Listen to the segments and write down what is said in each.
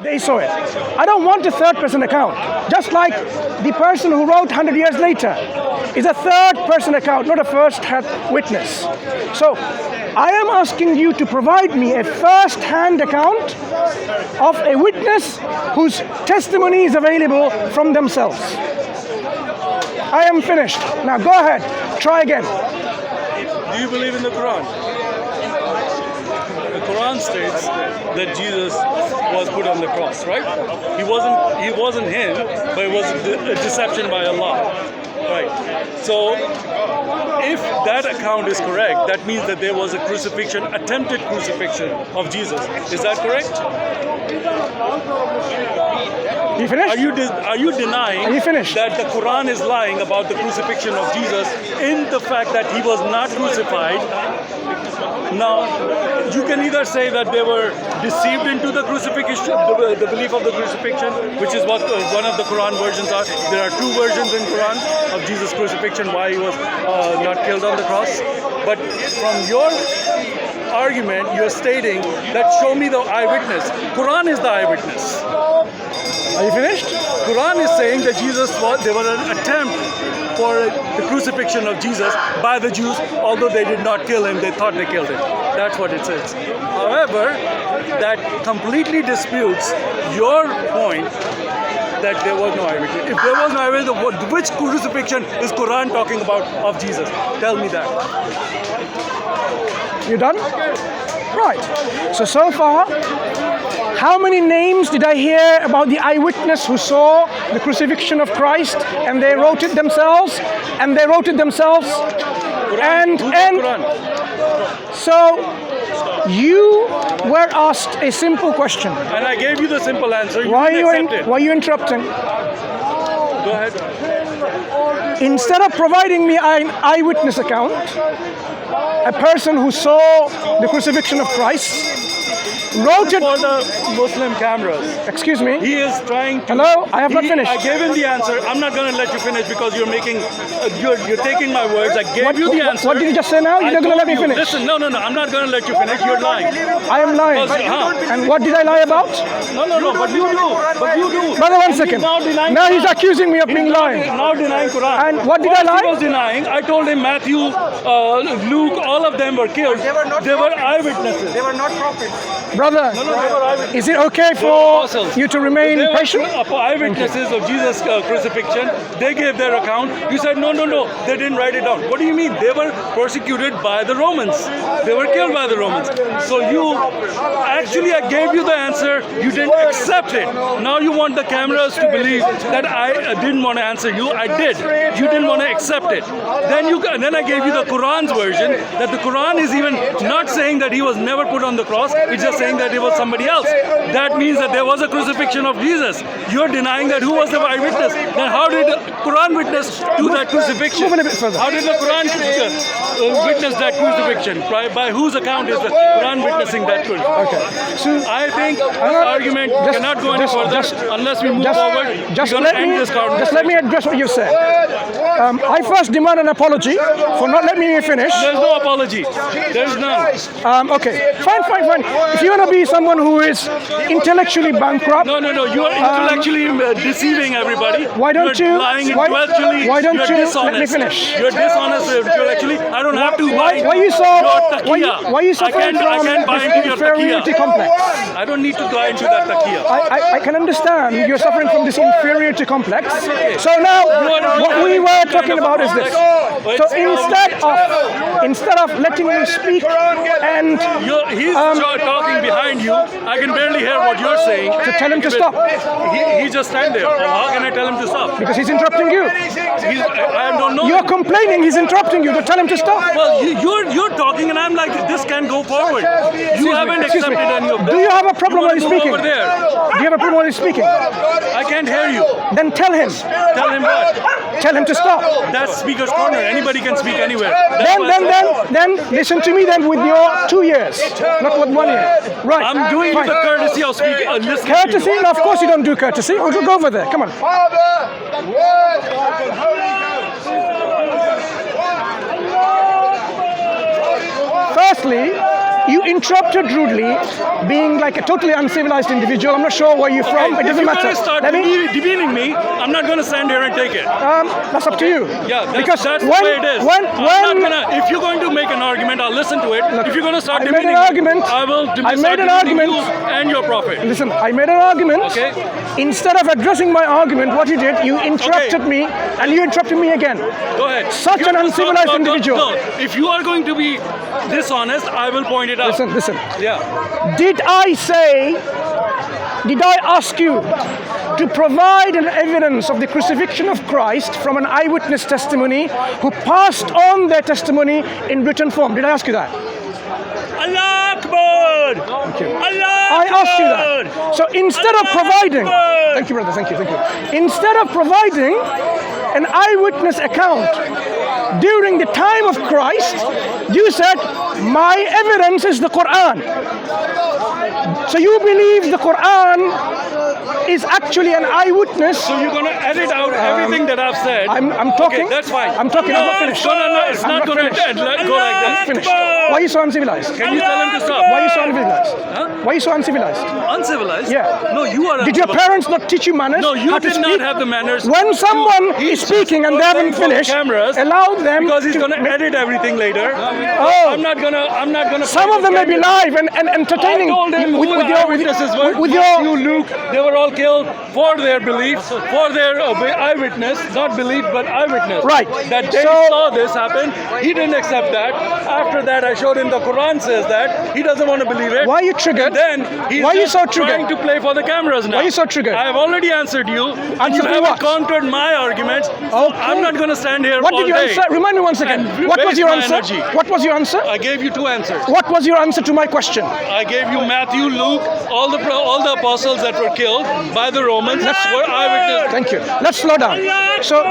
They saw it. I don't want a third-person account. Just like the person who wrote 100 years later is a third-person account, not a first-hand witness. So I am asking you to provide me a first-hand account of a witness whose testimony is available from themselves. I am finished. Now go ahead. Try again. Do you believe in the Quran? The Quran states that Jesus was put on the cross, right? He wasn't him, but it was a deception by Allah. Right. So if that account is correct, that means that there was a crucifixion, attempted crucifixion of Jesus. Is that correct? You finished? Are you denying Are you finished? that the Quran is lying about the crucifixion of Jesus in the fact that he was not crucified? Now, you can either say that they were deceived into the crucifixion, the belief of the crucifixion, which is what one of the Quran versions are. There are two versions in Quran of Jesus' crucifixion, why he was not killed on the cross. But from your argument, you're stating that show me the eyewitness. Quran is the eyewitness. Are you finished? Quran is saying that there was an attempt for the crucifixion of Jesus by the Jews, although they did not kill him, they thought they killed him. That's what it says. However, that completely disputes your point that there was no eyewitness. If there was no eyewitness, which crucifixion is Quran talking about of Jesus? Tell me that. You done? Right. So far, how many names did I hear about the eyewitness who saw the crucifixion of Christ and they wrote it themselves? And so you were asked a simple question. And I gave you the simple answer. Why are you interrupting? Go ahead. Instead of providing me an eyewitness account, a person who saw the crucifixion of Christ wrote it for the Muslim cameras. Excuse me? He is trying to... Hello? I have not finished. I gave him the answer. I'm not going to let you finish because you're making... you're taking my words. I gave you the answer. What did you just say now? You're not going to let me finish. Listen, no. I'm not going to let you finish. You're lying. I am lying. And what did I lie about? No. But you do. Brother, one second. Now he's accusing me of being lying. Now denying Quran. And what did I lie? He was denying. I told him Matthew, Luke, all of them were killed. They were eyewitnesses. They were not prophets. Brother, they were eyewitnesses. is it okay for you to remain patient? Eyewitnesses of Jesus' crucifixion. They gave their account. You said no. They didn't write it down. What do you mean? They were persecuted by the Romans. They were killed by the Romans. So I gave you the answer. You didn't accept it. Now you want the cameras to believe that I didn't want to answer you. I did. You didn't want to accept it. Then I gave you the Quran's version that the Quran is even not saying that he was never put on the cross. It's just saying that it was somebody else. That means that there was a crucifixion of Jesus. You're denying that who was the eyewitness. Then how did the Quran witness to that crucifixion? Move a bit further. How did the Quran witness that crucifixion? By whose account is the Quran witnessing that crucifixion? Okay. So I think this argument cannot go any further unless we move forward. Just let me address what you said. I first demand an apology for not letting me finish. There's no apology. There's none. Okay. Fine. If you want to be someone who is intellectually bankrupt. No. You are intellectually deceiving everybody. Why don't you? Lying intellectually. Why don't you let me dishonest. finish? You're dishonest intellectually. I don't have to buy Why you suffering I can't buy into from your inferiority taqiyya. complex? I don't need to buy into that taqiyya. I can understand you're suffering from this inferiority complex. So now, what we were talking about is this. So instead of letting me speak and he's talking behind you. I can barely hear what you're saying. to tell him to stop. He just stand there. How can I tell him to stop? Because he's interrupting you. I don't know. You're complaining, he's interrupting you, to tell him to stop. Well, you're talking and I'm like, this can't go forward. You haven't accepted any of this. Do you have a problem while he's speaking? Over there. Do you have a problem while he's speaking? I can't hear you. Then tell him. Tell him what? Tell him to stop. That's speaker's corner. Anybody can speak anywhere. Then listen to me then with your 2 years, not with 1 year. Right. I'm doing you the courtesy of speaking. Courtesy? No, of course you don't do courtesy. We'll go over there. Come on. Firstly, You interrupted rudely, being like a totally uncivilized individual. I'm not sure where you're from. It doesn't matter. If you're going to start demeaning me, I'm not going to stand here and take it. That's up to you. Yeah, because that's when, the way it is. If you're going to make an argument, I'll listen to it. If you're going to start demeaning me, I will start demeaning you and your prophet. Listen, I made an argument. Okay. Instead of addressing my argument, what you did, you interrupted me, and you interrupted me again. Go ahead. Such an uncivilized individual. No, if you are going to be dishonest, I will point it out. Listen. Yeah. Did I ask you to provide an evidence of the crucifixion of Christ from an eyewitness testimony who passed on their testimony in written form? Did I ask you that? Allah Akbar! Thank you. Allah I asked you that. So instead of providing, thank you, brother, thank you. Instead of providing an eyewitness account during the time of Christ, you said, my evidence is the Quran. So you believe the Quran is actually an eyewitness. So you're going to edit out everything that I've said. I'm talking. Okay, that's fine. I'm talking. I'm not finished. No, it's not going to go like this. I'm finished. Why are you so uncivilized? Can you tell him to stop? Why are you so uncivilized? Huh? Why are you so uncivilized? Uncivilized? Yeah. No, you are Did your parents not teach you manners? No, you how to did speak? not have the manners. When someone is speaking and they haven't finished, allow them because he's going to edit everything later. Oh. I'm not gonna. Some of them may be live and entertaining. I told him with you, Luke, they were all killed for their beliefs, for their eyewitness, not belief, but eyewitness. Right. That they saw this happen. He didn't accept that. After that, I showed him the Quran says that. He doesn't want to believe it. Why are you triggered? Then he's Why are you so triggered? trying to play for the cameras now. Why are you so triggered? I have already answered you. And you Answer me haven't what? countered my arguments. Okay. I'm not going to stand here What all did you day answer? Remind me once again. and What was waste your my answer? energy. What was your answer? I gave you two answers. What was your answer to my question? I gave you Matthew, Luke, all the apostles that were killed by the Romans were eyewitnesses. Thank you. Let's slow down. So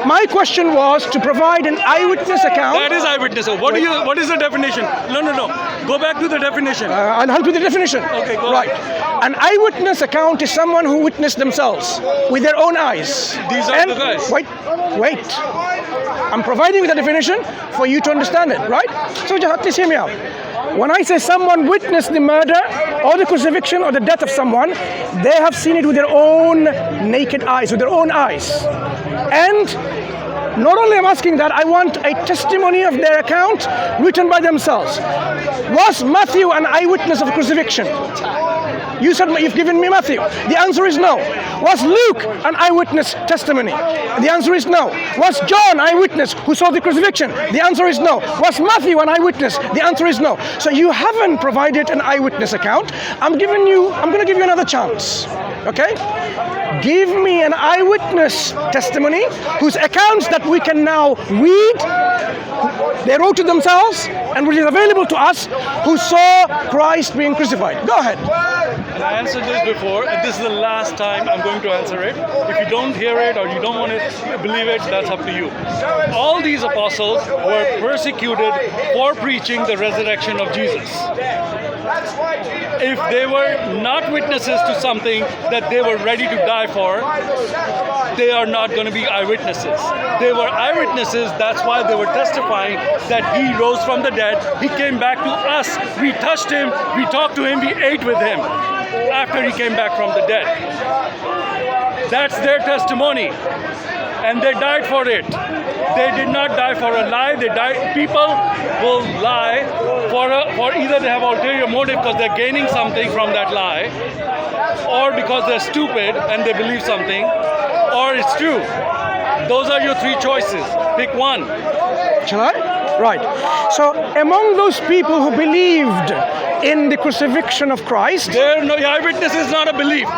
my question was to provide an eyewitness account. That is eyewitness. What is the definition? No. Go back to the definition. I'll help you with the definition. Okay, go right. ahead. An eyewitness account is someone who witnessed themselves with their own eyes. These are the guys. Wait. I'm providing you the definition for you to understand it, right? So just please hear me out. When I say someone witnessed the murder or the crucifixion or the death of someone, they have seen it with their own naked eyes, with their own eyes. And not only am I asking that, I want a testimony of their account written by themselves. Was Matthew an eyewitness of the crucifixion? You said you've given me Matthew. The answer is no. Was Luke an eyewitness testimony? The answer is no. Was John eyewitness who saw the crucifixion? The answer is no. Was Matthew an eyewitness? The answer is no. So you haven't provided an eyewitness account. I'm going to give you another chance. Okay? Give me an eyewitness testimony whose accounts that we can now read, they wrote to themselves, and which is available to us, who saw Christ being crucified. Go ahead. And I answered this before, and this is the last time I'm going to answer it. If you don't hear it or you don't want to believe it, that's up to you. All these apostles were persecuted for preaching the resurrection of Jesus. If they were not witnesses to something that they were ready to die for, they are not going to be eyewitnesses. They were eyewitnesses, that's why they were testifying that he rose from the dead, he came back to us, we touched him, we talked to him, we ate with him after he came back from the dead. That's their testimony, and they died for it. They did not die for a lie. They died. People will lie for either they have ulterior motive because they're gaining something from that lie, or because they're stupid and they believe something, or it's true. Those are your three choices. Pick one. Shall I? Right. So among those people who believed in the crucifixion of Christ, eyewitness is not a belief.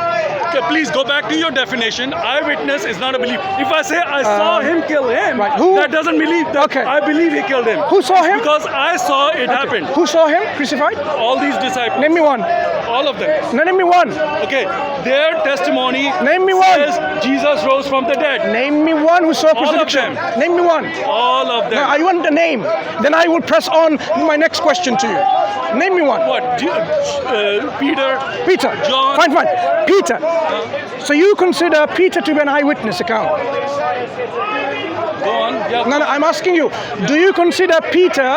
Okay, please go back to your definition. Eyewitness is not a belief. If I say I saw him kill him, right. Who? That doesn't believe that I believe he killed him. Who saw him? Because I saw it happen. Who saw him crucified? All these disciples. Name me one. All of them. Name me one. Okay, their testimony Name me one. says Jesus rose from the dead. Name me one who saw crucifixion. All of them. Name me one. All of them. No, I want a name. Then I will press on my next question to you. Name me one. What? Peter. John. Fine. Peter. So you consider Peter to be an eyewitness account? Go on. Yeah, No, I'm asking you, do you consider Peter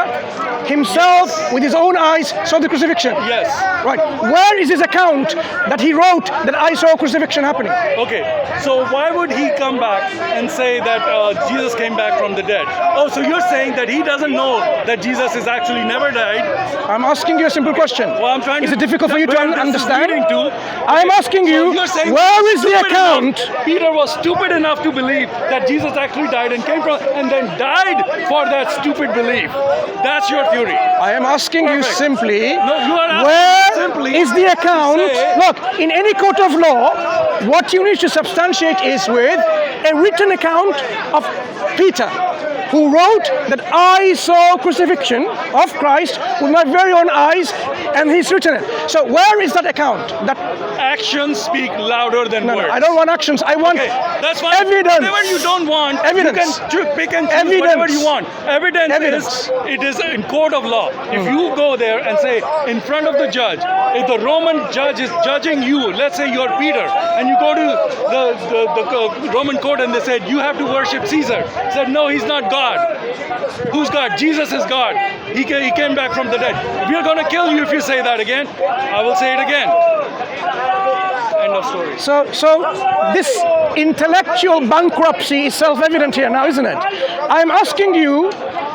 himself with his own eyes saw the crucifixion? Yes. Right. Where is his account that he wrote that I saw crucifixion happening? Okay, so why would he come back and say that Jesus came back from the dead? Oh, so you're saying that he doesn't know that Jesus is actually never died? I'm asking you a simple question. Well, I'm trying is to. it difficult for you to where this is understand? leading to. I'm asking So you, you're saying where is the stupid account? enough- Peter was stupid enough to believe that Jesus actually died and came from, and then died for that stupid belief. That's your theory. I am asking you Perfect. simply, No, you are asking where simply is the account? to say- Look, in any court of law, what you need to substantiate is with a written account of Peter, who wrote that I saw crucifixion of Christ with my very own eyes, and he's written it. So where is that account? That Actions speak louder than no, words. I don't want actions. I want Okay, that's fine. evidence. Whatever you don't want, Evidence. you can pick and choose Evidence. whatever you want. Evidence, Evidence. is it is in court of law. If you go there and say in front of the judge, if the Roman judge is judging you, let's say you're Peter, and you go to the Roman court and they said you have to worship Caesar. Said no, he's not God. Who's God? Jesus is God. He came back from the dead. We're gonna kill you if you say that again. I will say it again. End of story. So this intellectual bankruptcy is self-evident here now, isn't it? I'm asking you,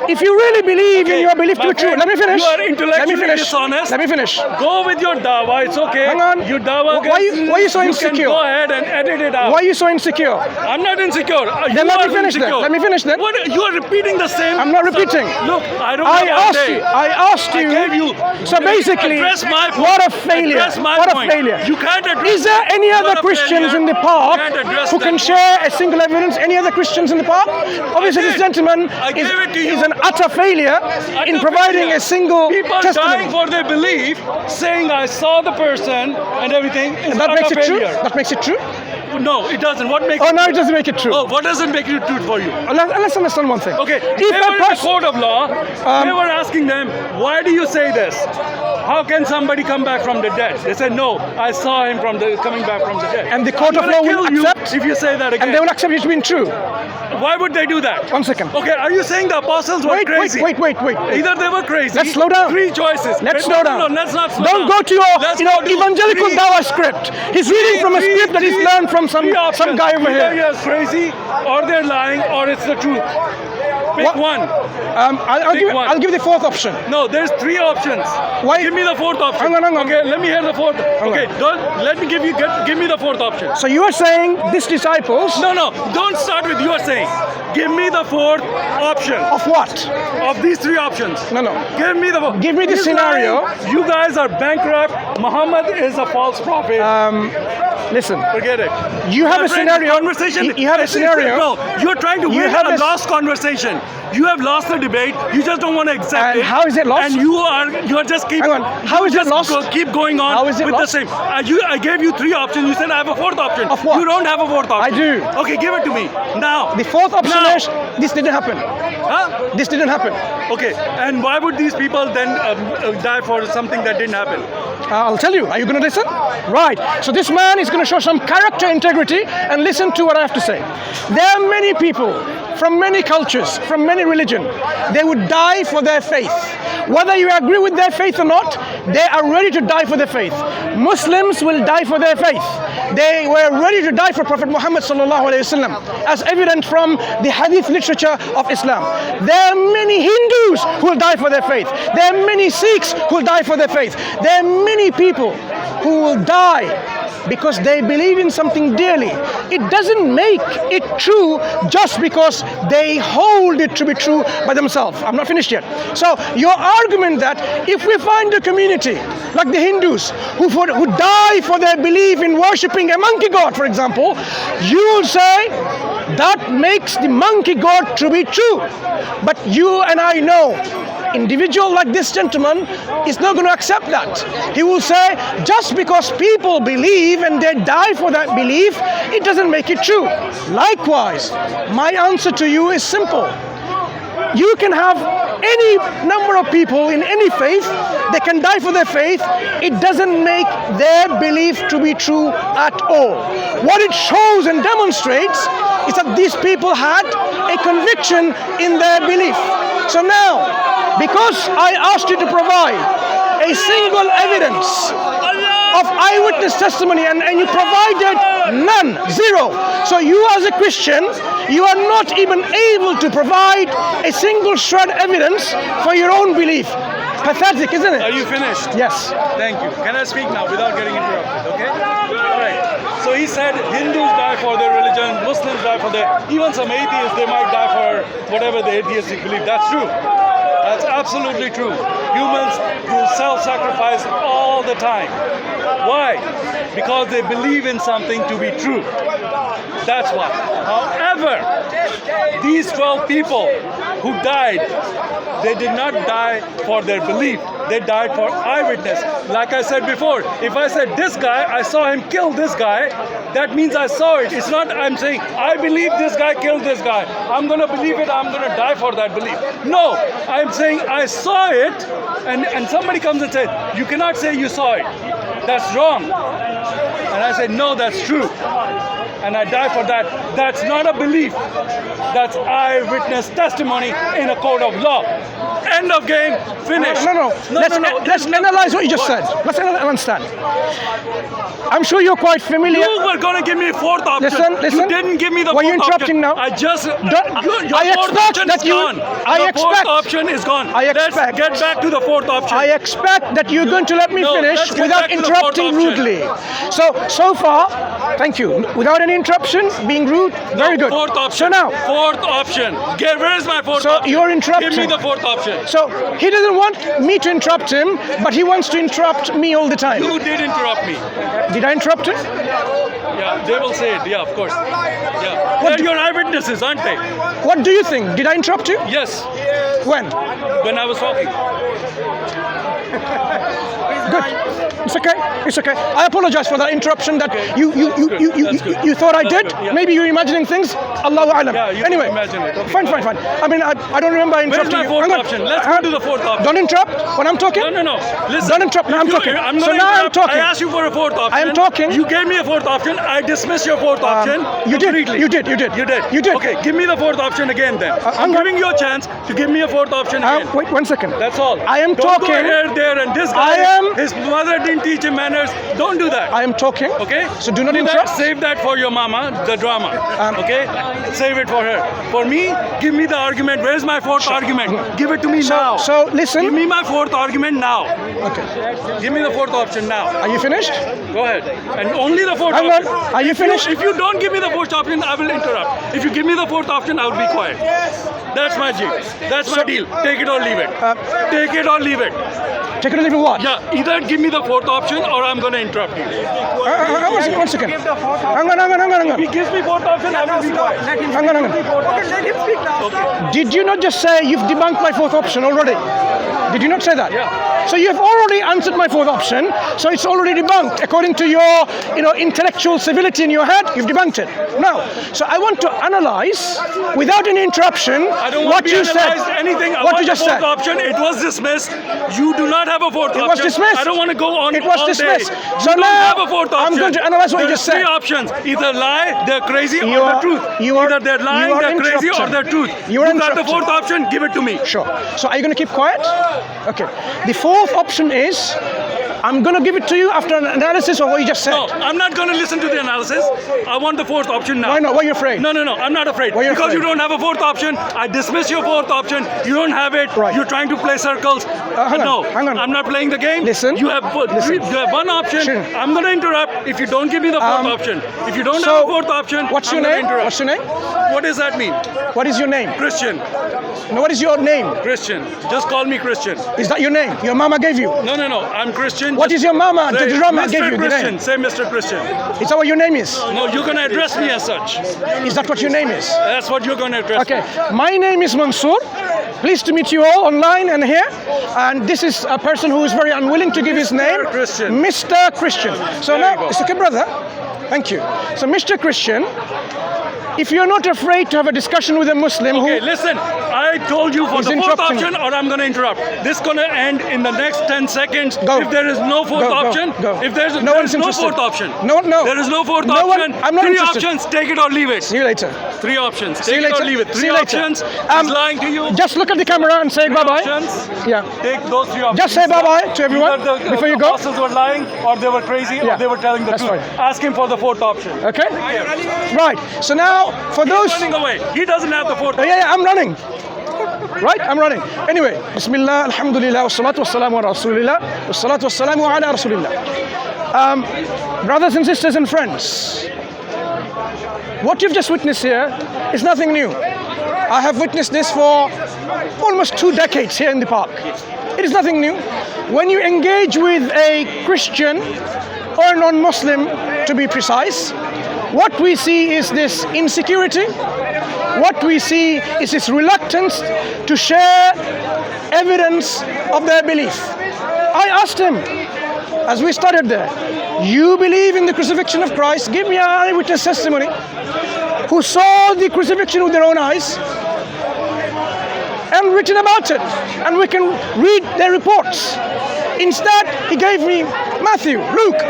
if you really believe in your belief to my be true, friend, let me finish. you are Let me intellectually finish. dishonest. Let me finish. Go with your dawa, it's okay. Hang on. Your dawa Why are you so you insecure? can go ahead and edit it out. Why are you so insecure? I'm not insecure. Then You let me are finish then. insecure. Let me finish then. What, you are repeating the same. I'm not repeating. Look, I don't I know what asked day. you. I asked you. I gave you. So basically, address my point. what a failure! Address my What point. a failure! You can't address. Is there any What other a Christians failure. in the park You can't address who can that. share a single evidence? Any other Christians in the park? Obviously, this did. gentleman I gave it to you. is an utter failure in providing a single People dying testimony. for their belief, saying I saw the person and everything is That utter makes it true. failure. That makes it true. No, it doesn't. What makes Oh, now it doesn't make it true. Oh, what doesn't make it true for you? Let's understand one thing. Okay, If they a were in the person, court of law. They were asking them, why do you say this? How can somebody come back from the dead? They said, no, I saw him coming back from the dead. and the court I'm of gonna law will kill you accept, if you say that again. and they will accept it to be true. Why would they do that? 1 second. Okay, are you saying the apostles were Wait. crazy? Wait. Either they were crazy. Let's slow down. Three choices. Let's slow down. No, let's not slow Don't down. go to your Let's go to evangelical three- Dawah script. He's reading from a script that he's learned from some guy over Either here. you're crazy, or they're lying, or it's the truth. Pick What? one. I'll one. give you the fourth option. No, there's three options. Why- Give me the fourth option. Hang on. Okay, let me hear the fourth. Okay, on. don't let me give me the fourth option. So you are saying these disciples No, don't start with you are saying. Give me the fourth option of what? of these three options. No. Give me the. Give me the He's scenario. lying. You guys are bankrupt. Muhammad is a false prophet. Listen. Forget it. You have a My friend, scenario. Conversation. You have a scenario. No, you're trying to You win have a a- lost conversation. You have lost the debate. You just don't want to accept And it. how is it lost? And you are just keep. Hang on. How you is it just lost? Keep going on How is it with lost? the same. I gave you three options. You said I have a fourth option. Of what? You don't have a fourth option. I do. Okay, give it to me now. The fourth option Now. is this didn't happen. Huh? This didn't happen. Okay. And why would these people then die for something that didn't happen? I'll tell you. Are you going to listen? Right. So this man is going to show some character integrity and listen to what I have to say. There are many people from many cultures, from many religions. They would die for their faith. Whether you agree with their faith or not, they are ready to die for their faith. Muslims will die for their faith. They were ready to die for Prophet Muhammad sallallahu alaihi wasallam, as evident from the hadith literature of Islam. There are many Hindus who will die for their faith. There are many Sikhs who will die for their faith. There are many people who will die because they believe in something dearly. It doesn't make it true just because they hold it to be true by themselves. I'm not finished yet. So your argument that if we find a community like the Hindus who die for their belief in worshipping a monkey god, for example, you will say that makes the monkey god to be true. But you and I know individual like this gentleman is not going to accept that. He will say, just because people believe and they die for that belief, it doesn't make it true. Likewise, my answer to you is simple. You can have any number of people in any faith, they can die for their faith. It doesn't make their belief to be true at all. What it shows and demonstrates is that these people had a conviction in their belief. So now, because I asked you to provide a single evidence of eyewitness testimony and you provided none, zero. So you as a Christian, you are not even able to provide a single shred evidence for your own belief. Pathetic, isn't it? Are you finished? Yes. Thank you. Can I speak now without getting interrupted? Okay? All right. So he said Hindus die for their religion, Muslims die for their, even some atheists, they might die for whatever the atheistic belief. That's true. That's absolutely true. Humans do self-sacrifice all the time. Why? Because they believe in something to be true. That's why. However, these 12 people who died, they did not die for their belief. They died for eyewitness. Like I said before, if I said this guy, I saw him kill this guy, that means I saw it. It's not I'm saying, I believe this guy killed this guy. I'm going to believe it. I'm going to die for that belief. No, I'm saying I saw it, and somebody comes and says, you cannot say you saw it. That's wrong. And I said, no, that's true. And I die for that. That's not a belief. That's eyewitness testimony in a court of law. End of game. Finish. No. Let's analyze what you just said. Let's understand. I'm sure you're quite familiar. You were going to give me a fourth option. Listen. You didn't give me the Were fourth you interrupting option. now? I just. I fourth expect option that is you. gone. I The fourth expect. option is gone. Let's get back to the fourth option. I expect that you're going to let me No, finish let's get without back to the fourth interrupting option. rudely. So far, thank you. Without any interruption, being rude, very good. Fourth option. So now, Fourth option. Where is my fourth So option? you're interrupting. Give me the fourth option. so he doesn't want me to interrupt him, but he wants to interrupt me all the time. You did interrupt me. Did I interrupt him? Yeah, they will say it. Yeah, of course. Yeah. They're your eyewitnesses, aren't they? What do you think? Did I interrupt you? Yes. When? When I was talking. Good. It's okay. It's okay. I apologize for that interruption that Okay. you good. you thought I That's did. good, yeah. Maybe you're imagining things. Allahu Alam. Yeah, you Anyway, imagine it. Okay. fine. I mean, I don't remember Where's interrupting my you. fourth Hang on. option? Let's go to the fourth option. Don't interrupt when I'm talking. No. Listen. Don't interrupt. Now I'm talking. I'm So gonna now I'm interrupt. talking. I asked you for a fourth option. I am talking. You gave me a fourth option. I dismiss your fourth option. You did. completely. You did. You did. Okay, give me the fourth option again then. I'm I'm giving you a chance to give me a fourth option again. Wait 1 second. That's all. I am Don't talking. go here, there, and this guy. I am- His mother didn't teach him manners. Don't do that. I am talking. Okay? So do not that. interrupt. Save that for your mama, the drama. Okay? Save it for her. For me, give me the argument. Where's my fourth argument? Give it to me now. So listen. Give me my fourth argument now. Okay. Give me the fourth option now. Are you finished? Go ahead. And only the fourth Hang on. option. Are you finished? If you don't give me the fourth option, I will interrupt. If you give me the fourth option, I will be quiet. That's my deal. That's my deal. Take it or leave it. Take it or leave it. Take it or leave it what? Yeah, either give me the fourth option or I'm going to interrupt you. Hang on 1 second. Hang on. If he gives me fourth option, I will be quiet. Hang on. Let him speak now. Did you not just say you've debunked my fourth option already? Did you not say that? Yeah. So you have already answered my fourth option, so it's already debunked. According to your, intellectual civility in your head, you've debunked it. Now, so I want to analyze, without any interruption, I don't what want to you said. analyze anything. I What want you just the fourth said. option. It was dismissed. You do not have a fourth option. It was dismissed. I don't want to go on It was all dismissed. day. So you don't now have a fourth option. I'm going to analyze what you There's just said. three options. Either lie, they're crazy, You or are- the truth. you are- Either they're lying, you are they're crazy, or interrupting. they're truth. You are got the interrupting. fourth option, give it to me. Sure. So are you going to keep quiet? Okay. The fourth option is, I'm going to give it to you after an analysis of what you just said. No, I'm not going to listen to the analysis. I want the fourth option now. Why not? Why are you afraid? No, I'm not afraid. Why are you Because afraid? you don't have a fourth option. I dismiss your fourth option. You don't have it. Right. You're trying to play circles. hang on, No, hang on. I'm not playing the game. Listen. You have one option. Sure. I'm going to interrupt if you don't give me the fourth option. If you don't so have a fourth option, What's I'm your gonna name? interrupt. What's your name? What does that mean? What is your name? Christian. No, what is your name? Christian. Just call me Christian. Is that your name? Your mama gave you? No. I'm Christian. What is your mama? Say, The drama Mr. gave you the Christian. name. Say Mr. Christian. Is that what your name is? No, you're going to address me as such. Is that what your name is? That's what you're going to address Okay. me. My name is Mansur. Pleased to meet you all online and here. And this is a person who is very unwilling to give his name. Christian. Mr. Christian. So There you now, go. it's okay, brother. Thank you. So, Mr. Christian, if you're not afraid to have a discussion with a Muslim Okay, who... listen, I told you for He's the fourth interrupting option, me. or I'm going to interrupt. This is going to end in the next 10 seconds. Go. If there is no fourth Go, go, option, go. if there's No one's no interested. fourth option. No. There is no fourth No one- option. I'm not Three interested. options, take it or leave it. See you later. Three options, See take you it or later. leave it. See Three you later. options, he's lying to you. Just look at the camera and say bye-bye. Options, Yeah. take those three options. Just say bye-bye to everyone Either before you the go. apostles were lying, or they were crazy, Yeah. or they were telling the That's truth. fine. Ask him for the fourth option. Okay? Right. So now, for those... He's running away. He doesn't have the fourth option. Yeah, I'm running. Right? I'm running. Anyway, Bismillah, Alhamdulillah, wassalatu wassalamu ala Rasulillah, wassalatu wassalamu ala Rasulillah. Brothers and sisters and friends, what you've just witnessed here is nothing new. I have witnessed this for almost 2 decades here in the park. It is nothing new. When you engage with a Christian or a non-Muslim, to be precise, what we see is this insecurity. What we see is this reluctance to share evidence of their belief. I asked him, as we started there, you believe in the crucifixion of Christ? Give me an eyewitness testimony who saw the crucifixion with their own eyes and written about it, and we can read their reports. Instead, he gave me Matthew, Luke.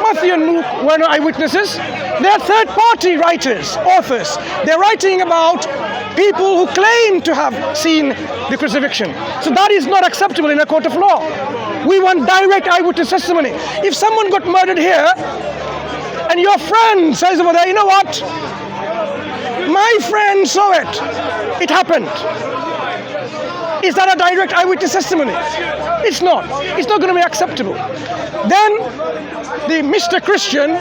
Matthew and Luke were no eyewitnesses. They're third-party writers, authors. They're writing about people who claim to have seen the crucifixion. So that is not acceptable in a court of law. We want direct eyewitness testimony. If someone got murdered here, and your friend says over there, you know what? My friend saw it. It happened. Is that a direct eyewitness testimony? It's not. It's not going to be acceptable. Then the Mr. Christian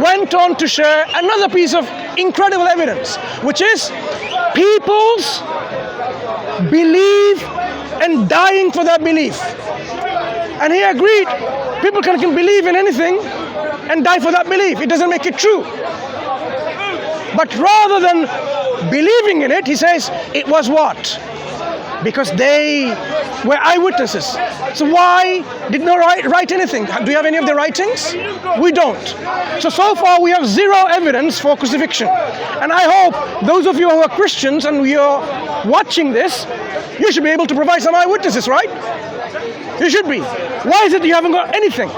went on to share another piece of incredible evidence, which is people's belief and dying for their belief. And he agreed, people can believe in anything and die for that belief. It doesn't make it true. But rather than believing in it, he says, it was what? Because they were eyewitnesses. So why did not write anything? Do you have any of the writings? We don't. So far we have zero evidence for crucifixion. And I hope those of you who are Christians and you're watching this, you should be able to provide some eyewitnesses, right? You should be. Why is it you haven't got anything?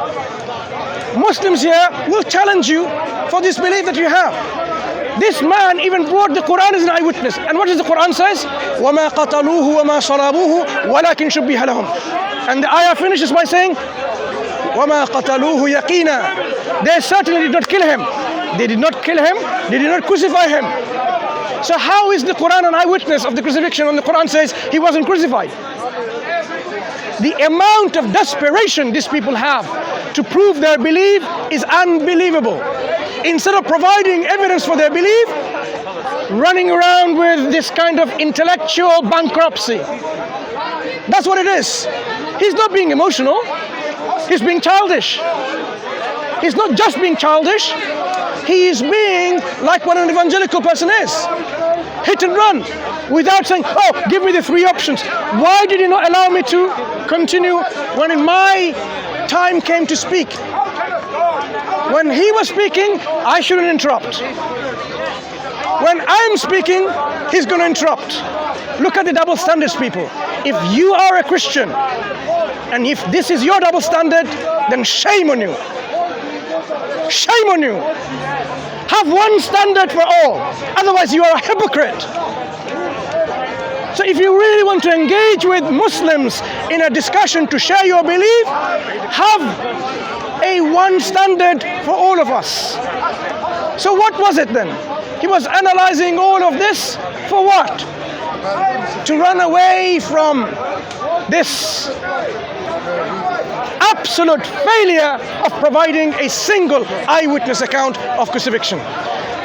Muslims here will challenge you for this belief that you have. This man even brought the Quran as an eyewitness. And what does the Quran says? وَمَا قَتَلُوهُ وَمَا صَلَابُوهُ وَلَكِنْ شُبِّهَ لَهُمْ. And the ayah finishes by saying, وَمَا قَتَلُوهُ يَقِينًا. They certainly did not kill him. They did not kill him. They did not crucify him. So how is the Quran an eyewitness of the crucifixion when the Quran says he wasn't crucified? The amount of desperation these people have to prove their belief is unbelievable. Instead of providing evidence for their belief, running around with this kind of intellectual bankruptcy. That's what it is. He's not being emotional. He's being childish. He's not just being childish. He is being like what an evangelical person is. Hit and run. Without saying, oh, give me the 3 options. Why did you not allow me to continue when in my time came to speak? When he was speaking, I shouldn't interrupt. When I'm speaking, he's going to interrupt. Look at the double standards, people. If you are a Christian, and if this is your double standard, then shame on you. Shame on you. Have one standard for all. Otherwise, you are a hypocrite. So if you really want to engage with Muslims in a discussion to share your belief, have a one standard for all of us. So what was it then? He was analyzing all of this for what? To run away from this absolute failure of providing a single eyewitness account of crucifixion.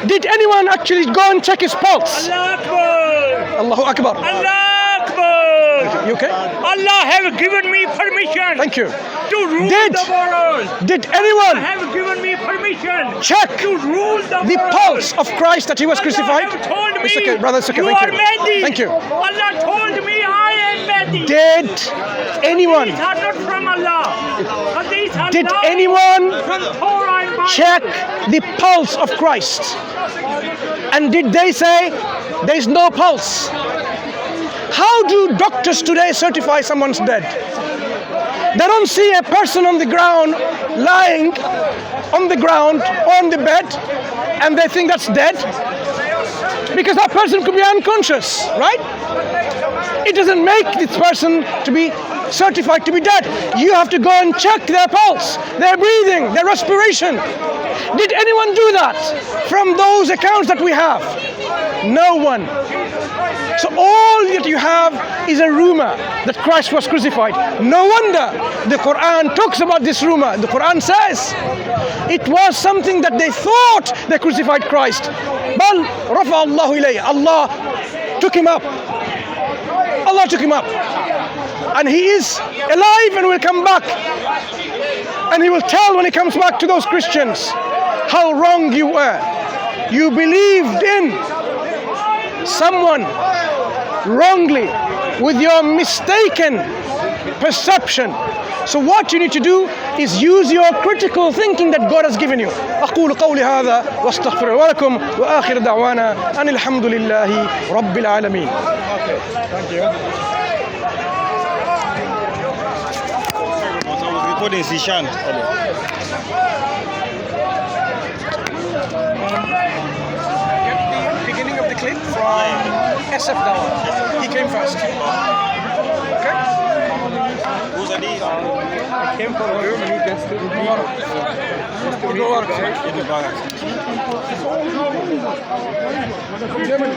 Did anyone actually go and check his pulse? Allahu Akbar. Allah Akbar. You okay? Allah have given me permission. Thank you. To rule the world. Did anyone Have given me permission check to rule the world. pulse of Christ that he was crucified? Allah have told me It's okay, brother. It's okay. you Thank are you. Mahdi. Thank you. Allah told me I am Mahdi. Did anyone? These are not from Allah. But these are Did lies anyone from Torah and check the pulse of Christ. And did they say there is no pulse? How do doctors today certify someone's dead? They don't see a person on the ground, lying on the ground, on the bed, and they think that's dead. Because that person could be unconscious, right? It doesn't make this person to be certified to be dead. You have to go and check their pulse, their breathing, their respiration. Did anyone do that from those accounts that we have? No one. So all that you have is a rumor that Christ was crucified. No wonder the Quran talks about this rumor. The Quran says it was something that they thought they crucified Christ. Bal rafa Allahu ilayhi. Allah took him up. Allah took him up. And he is alive and will come back. And he will tell when he comes back to those Christians how wrong you were. You believed in someone wrongly with your mistaken perception. So what you need to do is use your critical thinking that God has given you. أقول قولي هذا واستغفر ولكم وآخر دعوانا أن الحمد لله رب العالمين. Okay, thank you. I was recording Zishan. Beginning of the clip from sfdawah. He came first. Okay? Who's Adi? I came from Germany just to meet you guys. Ibn Barak. Germany.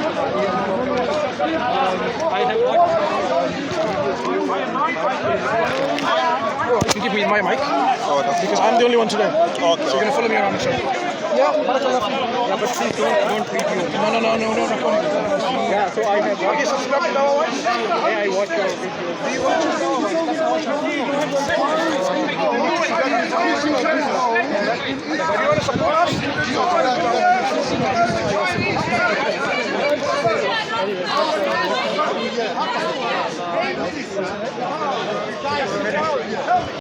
I have watched. You can give me my mic because I'm the only one today. Okay. So you're gonna follow me around the show. Yeah, Yeah, but please don't treat you. No. Yeah, so I have Okay, watched. subscribe to our watch. Yeah, I watched your video. Do you watch it?